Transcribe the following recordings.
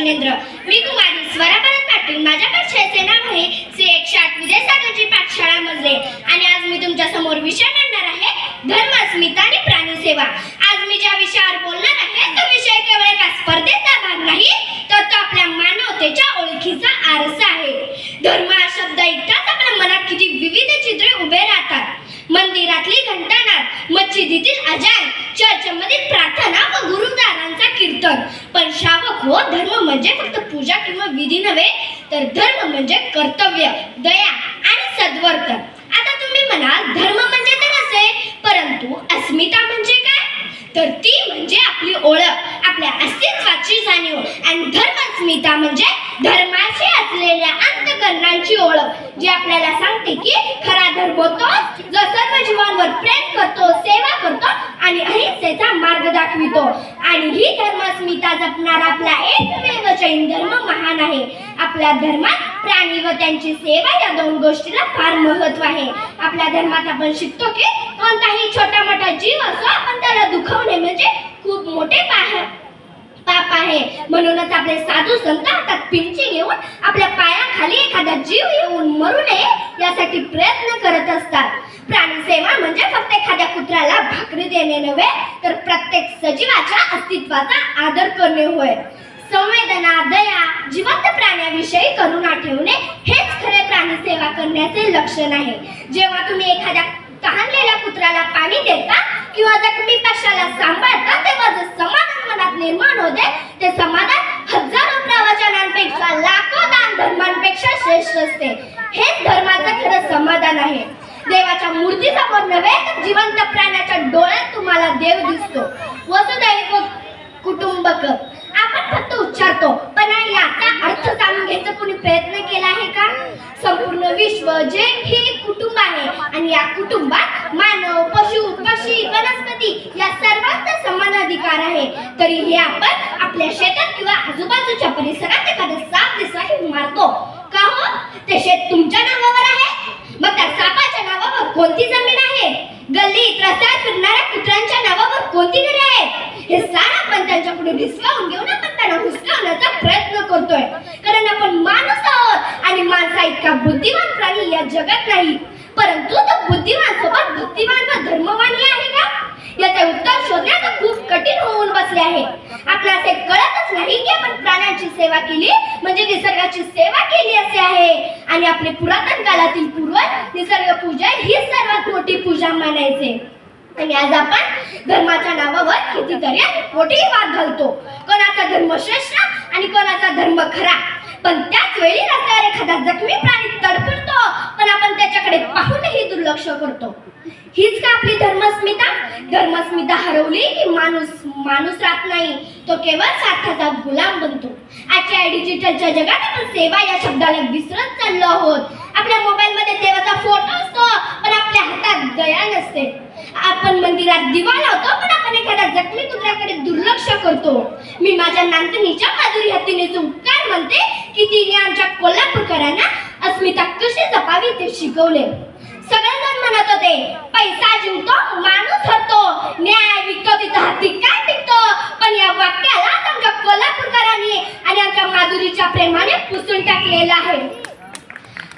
ज्ञानेंद्र. मी कुमारी स्वराभरण पाटील. माझ्या कक्षेचे नाव आहे श्री 108 विद्यासागरची पाठशाळा मजले आणि आज मी तुमच्या समोर विषय मांडणार आहे धर्म, अस्मिता आणि प्राणीसेवा. आज मी ज्या विषयावर बोलणार आहे तो विषय केवळ एका स्पर्धेचा भाग नाही, तर तो आपल्या मानवतेच्या ओळखीचा आरसा आहे. धर्म हा शब्द ऐकताच आपल्या मनात किती विविध चित्रे उभे राहतात. मंदिरातली घंटानाद, मस्जिदीतील अजान, चर्चमधील प्रार्थना व गुरुद्वारांचा कीर्तन. पण श्रावक हो, धर्म म्हणजे फक्त पूजा किंवा विधी नव्हे, तर धर्म म्हणजे कर्तव्य, दया आणि सद्वर्तन. आता तुम्ही म्हणाल धर्म म्हणजे तर असे, परंतु अस्मिता म्हणजे काय? तर ती म्हणजे आपली ओळख, आपल्या अस्तित्वाची जाणीव. आणि धर्मस्मिता म्हणजे धर्माशी असलेल्या अंतःकरणाची ओळख, जी आपल्याला सांगते की खरा धर्म तो जो सर्व जीवांवर प्रेम करतो, सेवा करतो आणि अहिंसेचा मार्ग दाखवितो. आणि ही धर्मस्मिता जपणारा आपला एकमेव जैन धर्म महान आहे. आपल्या धर्मात प्राणी व त्यांची सेवा या दोन गोष्टीला फार महत्त्व आहे. आपल्या धर्मात आपण शिकतो की कोणताही छोटा मोठा जीव असो, आपण त्याला दुखवणे म्हणजे खूप मोठे पाप आहे. म्हणूनच आपले साधू संत हातात पिंची घेऊन आपल्या पायाखाली एखादा जीव येऊन मरू नये यासाठी प्रयत्न करत असतात. प्राणीसेवा म्हणजे फक्त एखाद्या कुत्र्याला भाकरी देणे नव्हे, तर प्रत्येक सजीवाच्या अस्तित्वाचा आदर करणे होय. संवेदना, दया, जिवंत प्राण्याविषयी करुणा ठेवणे हेच खरे प्राणीसेवा करण्याचे लक्षण आहे. जेव्हा तुम्ही एखाद्या तहानलेल्या कुत्र्याला पाणी देता किंवा जखमी पक्षाला सांभाळता, तेव्हा जे समाधान मनात निर्माण होते, ते समाधान हजारो प्रवचनांपेक्षा, लाखो दान धर्मांपेक्षा श्रेष्ठ असते. हेच धर्माचं खरं समाधान आहे. देवाच्या मूर्तीसमोर नव्हे, तर जिवंत प्राण्याच्या डोळ्यात तुम्हाला देव दिसतो. वसुधैव कुटुंबकम आपण फक्त उच्चारतो, पण याचा अर्थ जाणून घ्यायचा कोणी प्रयत्न केला आहे का? संपूर्ण विश्व जे हे कुटुंब आहे आणि या कुटुंबात मानव, पशु, पक्षी, वनस्पती या सर्वांचा समान अधिकार आहे. तरीही आपण आपल्या शेतात किंवा आजूबाजूच्या परिसरात एखादा साप दिसला की मारतो. का हो? ते शेत तुमच्या नावावर आहे. मग त्या सापाच्या नावावर कोणती जमीन आहे? गल्लीत रस्त्यात फिरणाऱ्या कुत्र्यांच्या नावावर कोणती घरे आहेत? हे सारं आपण त्यांच्या पुढे डिस्काउंट घेऊन आपण त्यांना हुसकावण्याचा प्रयत्न करतोय. कारण आपण माणूस आहोत आणि माणसा इतका बुद्धिमान प्राणी या जगात नाही. परंतु तो बुद्धिमान सोबत भक्तिमान व धर्मवानी आहे का? याचे उत्तर शोधण्यात खूप कठीण होऊन बसले आहे. आपल्याला हे कळतच नाही की आपण प्राण्यांची सेवा केली म्हणजे निसर्गाची सेवा केली असे आहे. आणि आपले पुरातन काळातील पूर्वज निसर्ग पूजा ही सर्वात मोठी पूजा मानायचे. आणि आज आपण धर्माच्या नावावर कितीतरी मोठे वाद घालतो. कोणाचा धर्म श्रेष्ठ आणि कोणाचा धर्म खरा. पण त्याच वेळी रस्त्यावर एखादा जखमी प्राणी तडफडतो, पण आपण त्याच्याकडे पाहूनही दुर्लक्ष करतो. हीच का आपली धर्मस्मिता? धर्मस्मिता हरवली की माणूस राहत नाही, तो केवळ स्वार्थाचा गुलाम बनतो. आजच्या डिजिटलच्या जगात आपण सेवा या शब्दाला विसरत चाललो आहोत. आपल्या मोबाईलमध्ये देवाचा फोटो असतो, पण आपल्या हातात दया नसते. आपण मंदिरात दिवा लावतो, पण आपण एखाद्या जखमी कुत्र्याकडे दुर्लक्ष करतो. मी माझ्या नांदणीच्या माधुरी हत्तीनेचे उपकार म्हणते की तिने आमच्या कोल्हापूरकरांना अस्मिता कशी जपावी ते शिकवले. सगळेजण म्हणत होते पैसा जिंकतो, माणूस हरतो, न्याय विकतो, तिथं हत्ती काय टिकतो. पण या वाक्याला आमच्या कोल्हापूरकरांनी आणि आमच्या माधुरीच्या प्रेमाने पुसून टाकलेलं आहे.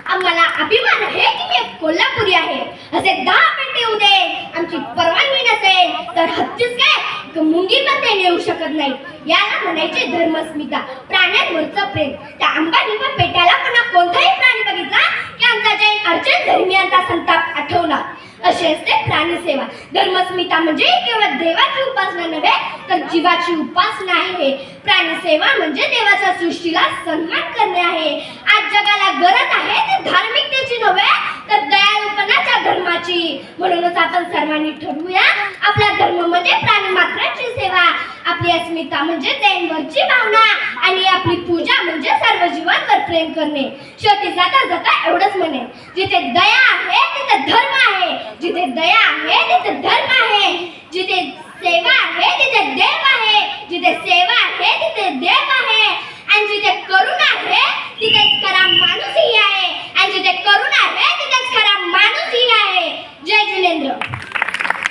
आम्हाला अभिमान आहे की मी एक कोल्हापुरी आहे. असे 10 मिनिटे येऊ दे, आमची परवानगी नसेल तर हत्तीच काय मुंगी पण ते नेऊ शकत नाही. याला म्हणायचे धर्मस्मिता, प्राण्यांवरचं प्रेम. त्या अंबानी व पेट्याला पुन्हा कोणताही प्राणी बघितला की आमचा जैन अर्चन धर्मियांचा संताप आठवला. अशी असते प्राणीसेवा. धर्मस्मिता म्हणजे केवळ देवाची उपासना नव्हे, तर जीवाची उपासना आहे. प्राणीसेवा म्हणजे देवाच्या सृष्टीला सन्मान करणे आहे. आज जगाला गरज आहे ती धार्मिकतेची नव्हे, तर दयाळूपणाच्या धर्माची. म्हणूनच आपण सर्वांनी ठरवूया आपला धर्म म्हणजे प्राणीमात्रांची सेवा, आपली अस्मिता म्हणजे त्यांवरची भावना आणि आपली पूजा म्हणजे सर्व जीवांवर प्रेम करणे. शेवटी जाता जाता एवढंच म्हणेन, जिथे दया आहे तिथे धर्म आहे, जिथे दया आहे तिथे धर्म आहे, जिथे सेवा आहे तिथे देव आहे, जिथे सेवा आहे तिथे देव आहे आणि जिथे करुणा आहे तिथे खरा माणूसही